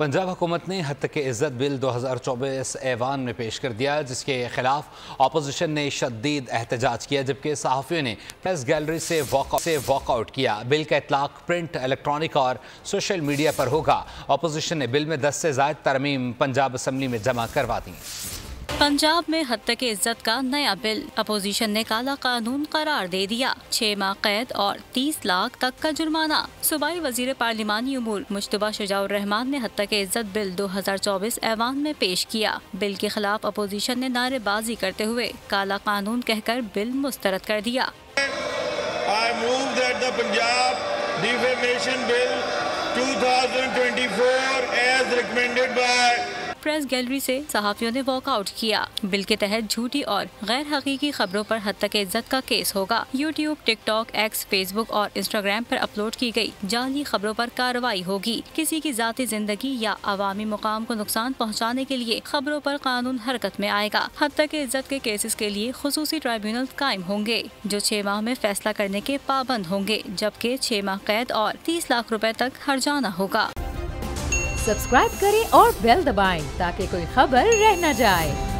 पंजाब हुकूमत ने हद तक इज़्ज़त बिल 2024 ऐवान में पेश कर दिया, जिसके खिलाफ अपोजिशन ने शदीद एहतजाज किया, जबकि सहाफ़ियों ने प्रेस गैलरी से वॉकआउट किया। बिल का इतलाक़ प्रिंट, इलेक्ट्रॉनिक और सोशल मीडिया पर होगा। अपोजिशन ने बिल में 10 से ज़ायद तरमीम पंजाब असम्बली में जमा करवा दी। पंजाब में हद तक इज्जत का नया बिल अपोजिशन ने काला कानून करार दे दिया। 6 माह कैद और 30 लाख तक का जुर्माना। सूबाई वजीर पार्लिमानी उमूर मुश्तबा शुजाउर रहमान ने हद तक इज्जत बिल 2024 ऐवान में पेश किया। बिल के खिलाफ अपोजिशन ने नारेबाजी करते हुए काला कानून कहकर बिल मुस्तरद कर दिया। I move that the Punjab Defamation Bill 2024 as recommended by press gallery से सहाफियों ने वॉकआउट किया। बिल के तहत झूठी और गैर हकीकी खबरों पर हद तक इज्जत का केस होगा। यूट्यूब, टिकटॉक, एक्स, फेसबुक और इंस्टाग्राम पर अपलोड की गई जाली खबरों पर कार्रवाई होगी। किसी की जाती जिंदगी या अवामी मुकाम को नुकसान पहुँचाने के लिए खबरों पर कानून हरकत में आएगा। हद तक इज्जत के केसेस के लिए खुसूसी ट्राइब्यूनल कायम होंगे, जो 6 माह में फैसला करने के पाबंद होंगे, जबकि 6 माह कैद और 30 लाख रुपए तक हर्जाना होगा। सब्सक्राइब करें और बेल दबाएं ताकि कोई खबर रह न जाए।